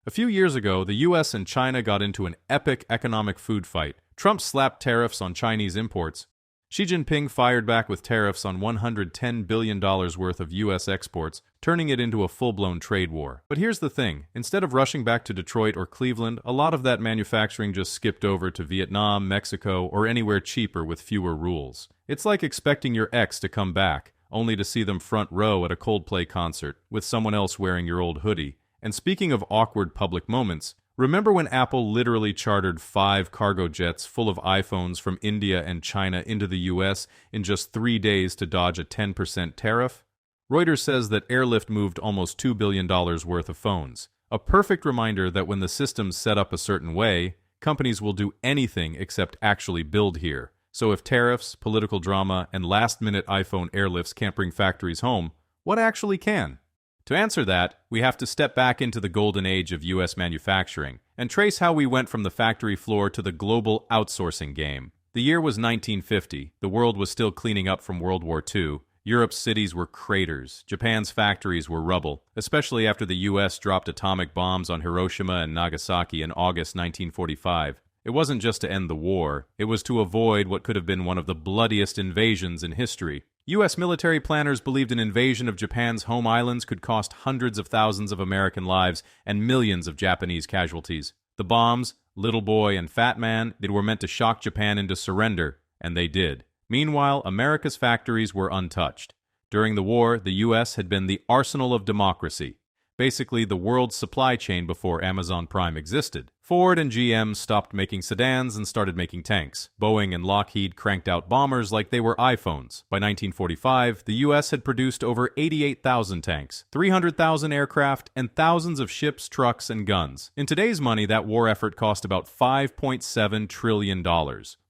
A few years ago, the US and China got into an epic economic food fight. Trump slapped tariffs on Chinese imports. Xi Jinping fired back with tariffs on $110 billion worth of US exports, turning it into a full-blown trade war. But here's the thing. Instead of rushing back to Detroit or Cleveland, a lot of that manufacturing just skipped over to Vietnam, Mexico, or anywhere cheaper with fewer rules. It's like expecting your ex to come back, only to see them front row at a Coldplay concert, with someone else wearing your old hoodie. And speaking of awkward public moments, remember when Apple literally chartered 5 cargo jets full of iPhones from India and China into the US in just 3 days to dodge a 10% tariff? Reuters says that airlift moved almost $2 billion worth of phones. A perfect reminder that when the system's set up a certain way, companies will do anything except actually build here. So if tariffs, political drama, and last-minute iPhone airlifts can't bring factories home, what actually can? To answer that, we have to step back into the golden age of U.S. manufacturing and trace how we went from the factory floor to the global outsourcing game. The year was 1950. The world was still cleaning up from World War II. Europe's cities were craters. Japan's factories were rubble, especially after the U.S. dropped atomic bombs on Hiroshima and Nagasaki in August 1945. It wasn't just to end the war. It was to avoid what could have been one of the bloodiest invasions in history. U.S. military planners believed an invasion of Japan's home islands could cost hundreds of thousands of American lives and millions of Japanese casualties. The bombs, Little Boy and Fat Man, they were meant to shock Japan into surrender, and they did. Meanwhile, America's factories were untouched. During the war, the U.S. had been the arsenal of democracy. Basically, the world's supply chain before Amazon Prime existed. Ford and GM stopped making sedans and started making tanks. Boeing and Lockheed cranked out bombers like they were iPhones. By 1945, the U.S. had produced over 88,000 tanks, 300,000 aircraft, and thousands of ships, trucks, and guns. In today's money, that war effort cost about $5.7 trillion,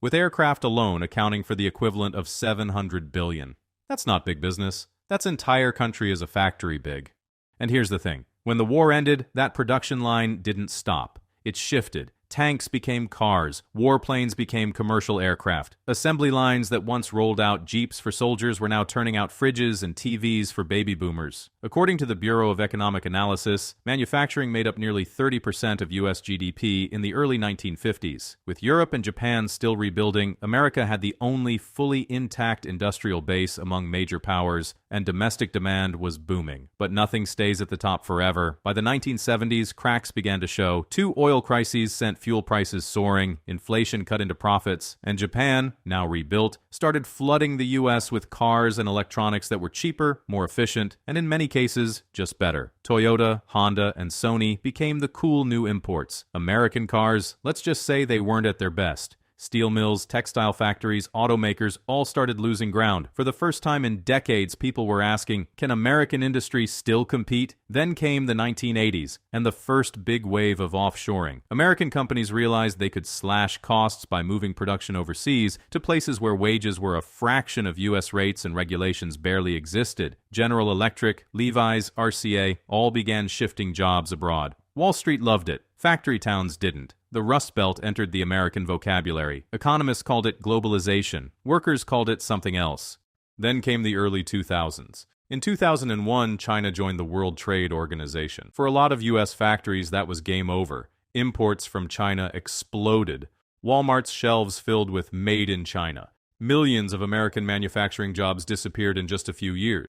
with aircraft alone accounting for the equivalent of $700 billion. That's not big business. That's entire country as a factory big. And here's the thing. When the war ended, that production line didn't stop. It shifted. Tanks became cars. Warplanes became commercial aircraft. Assembly lines that once rolled out Jeeps for soldiers were now turning out fridges and TVs for baby boomers. According to the Bureau of Economic Analysis, manufacturing made up nearly 30% of U.S. GDP in the early 1950s. With Europe and Japan still rebuilding, America had the only fully intact industrial base among major powers, and domestic demand was booming. But nothing stays at the top forever. By the 1970s, cracks began to show. 2 oil crises sent fuel prices soaring, inflation cut into profits, and Japan, now rebuilt, started flooding the U.S. with cars and electronics that were cheaper, more efficient, and in many cases, just better. Toyota, Honda, and Sony became the cool new imports. American cars, let's just say they weren't at their best. Steel mills, textile factories, automakers all started losing ground. For the first time in decades, people were asking, can American industry still compete? Then came the 1980s and the first big wave of offshoring. American companies realized they could slash costs by moving production overseas to places where wages were a fraction of U.S. rates and regulations barely existed. General Electric, Levi's, RCA all began shifting jobs abroad. Wall Street loved it. Factory towns didn't. The Rust Belt entered the American vocabulary. Economists called it globalization. Workers called it something else. Then came the early 2000s. In 2001, China joined the World Trade Organization. For a lot of U.S. factories, that was game over. Imports from China exploded. Walmart's shelves filled with Made in China. Millions of American manufacturing jobs disappeared in just a few years.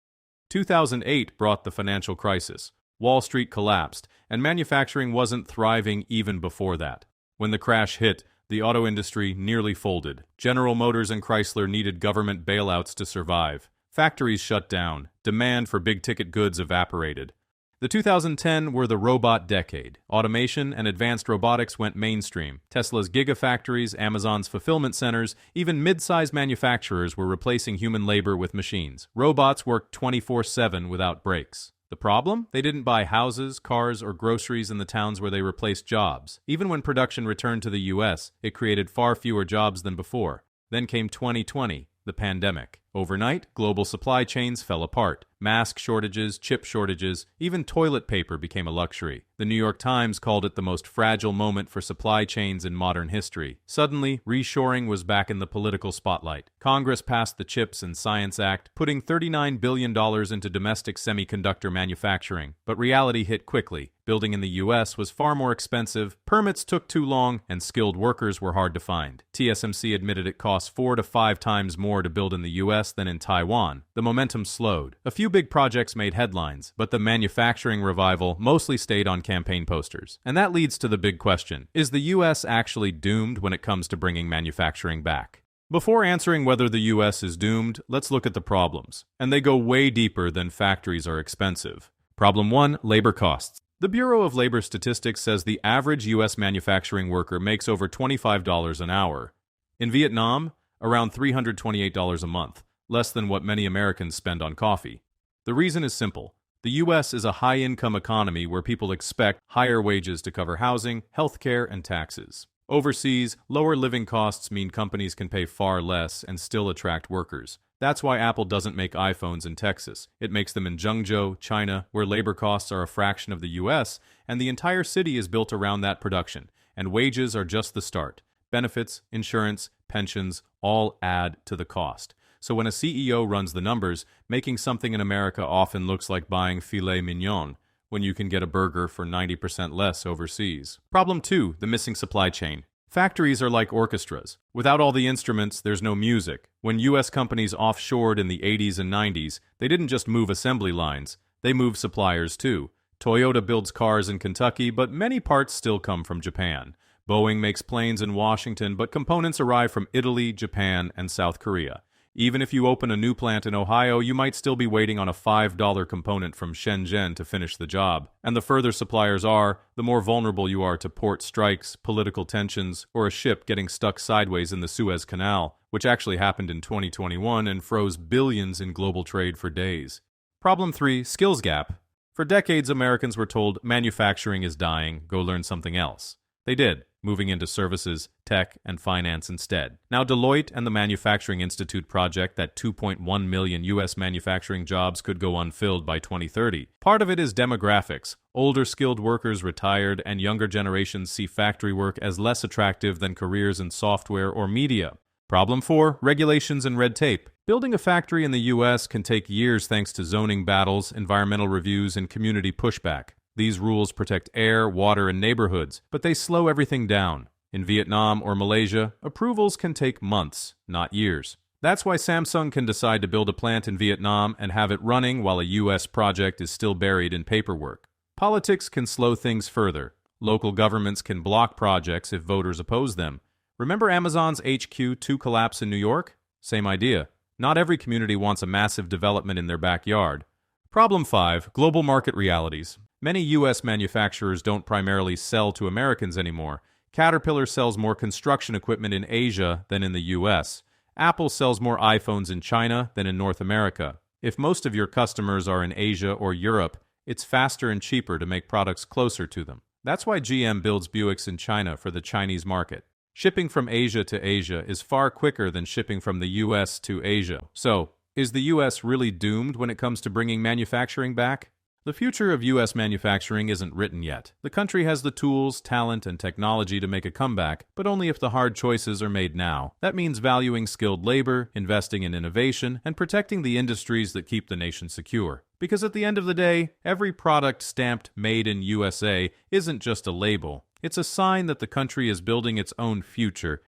2008 brought the financial crisis. Wall Street collapsed, and manufacturing wasn't thriving even before that. When the crash hit, the auto industry nearly folded. General Motors and Chrysler needed government bailouts to survive. Factories shut down. Demand for big-ticket goods evaporated. The 2010 were the robot decade. Automation and advanced robotics went mainstream. Tesla's gigafactories, Amazon's fulfillment centers, even mid-sized manufacturers were replacing human labor with machines. Robots worked 24/7 without breaks. The problem? They didn't buy houses, cars, or groceries in the towns where they replaced jobs. Even when production returned to the U.S., it created far fewer jobs than before. Then came 2020, the pandemic. Overnight, global supply chains fell apart. Mask shortages, chip shortages, even toilet paper became a luxury. The New York Times called it the most fragile moment for supply chains in modern history. Suddenly, reshoring was back in the political spotlight. Congress passed the CHIPS and Science Act, putting $39 billion into domestic semiconductor manufacturing. But reality hit quickly. Building in the U.S. was far more expensive, permits took too long, and skilled workers were hard to find. TSMC admitted it costs 4 to 5 times more to build in the U.S. than in Taiwan. The momentum slowed. A few big projects made headlines, but the manufacturing revival mostly stayed on campaign posters. And that leads to the big question: is the U.S. actually doomed when it comes to bringing manufacturing back? Before answering whether the U.S. is doomed, let's look at the problems. And they go way deeper than factories are expensive. Problem 1, labor costs. The Bureau of Labor Statistics says the average U.S. manufacturing worker makes over $25 an hour. In Vietnam, around $328 a month, less than what many Americans spend on coffee. The reason is simple. The U.S. is a high-income economy where people expect higher wages to cover housing, healthcare, and taxes. Overseas, lower living costs mean companies can pay far less and still attract workers. That's why Apple doesn't make iPhones in Texas. It makes them in Zhengzhou, China, where labor costs are a fraction of the U.S., and the entire city is built around that production. And wages are just the start. Benefits, insurance, pensions, all add to the cost. So when a CEO runs the numbers, making something in America often looks like buying filet mignon, when you can get a burger for 90% less overseas. Problem 2, the missing supply chain. Factories are like orchestras. Without all the instruments, there's no music. When U.S. companies offshored in the 80s and 90s, they didn't just move assembly lines, they moved suppliers too. Toyota builds cars in Kentucky, but many parts still come from Japan. Boeing makes planes in Washington, but components arrive from Italy, Japan, and South Korea. Even if you open a new plant in Ohio, you might still be waiting on a $5 component from Shenzhen to finish the job. And the further suppliers are, the more vulnerable you are to port strikes, political tensions, or a ship getting stuck sideways in the Suez Canal, which actually happened in 2021 and froze billions in global trade for days. Problem 3, skills gap. For decades, Americans were told manufacturing is dying, go learn something else. They did, moving into services, tech, and finance instead. Now Deloitte and the Manufacturing Institute project that 2.1 million U.S. manufacturing jobs could go unfilled by 2030. Part of it is demographics. Older skilled workers retired, and younger generations see factory work as less attractive than careers in software or media. Problem 4, regulations and red tape. Building a factory in the U.S. can take years thanks to zoning battles, environmental reviews, and community pushback. These rules protect air, water, and neighborhoods, but they slow everything down. In Vietnam or Malaysia, approvals can take months, not years. That's why Samsung can decide to build a plant in Vietnam and have it running while a U.S. project is still buried in paperwork. Politics can slow things further. Local governments can block projects if voters oppose them. Remember Amazon's HQ2 collapse in New York? Same idea. Not every community wants a massive development in their backyard. Problem 5, global market realities. Many U.S. manufacturers don't primarily sell to Americans anymore. Caterpillar sells more construction equipment in Asia than in the U.S. Apple sells more iPhones in China than in North America. If most of your customers are in Asia or Europe, it's faster and cheaper to make products closer to them. That's why GM builds Buicks in China for the Chinese market. Shipping from Asia to Asia is far quicker than shipping from the U.S. to Asia. So, is the U.S. really doomed when it comes to bringing manufacturing back? The future of U.S. manufacturing isn't written yet. The country has the tools, talent, and technology to make a comeback, but only if the hard choices are made now. That means valuing skilled labor, investing in innovation, and protecting the industries that keep the nation secure. Because at the end of the day, every product stamped Made in USA isn't just a label. It's a sign that the country is building its own future,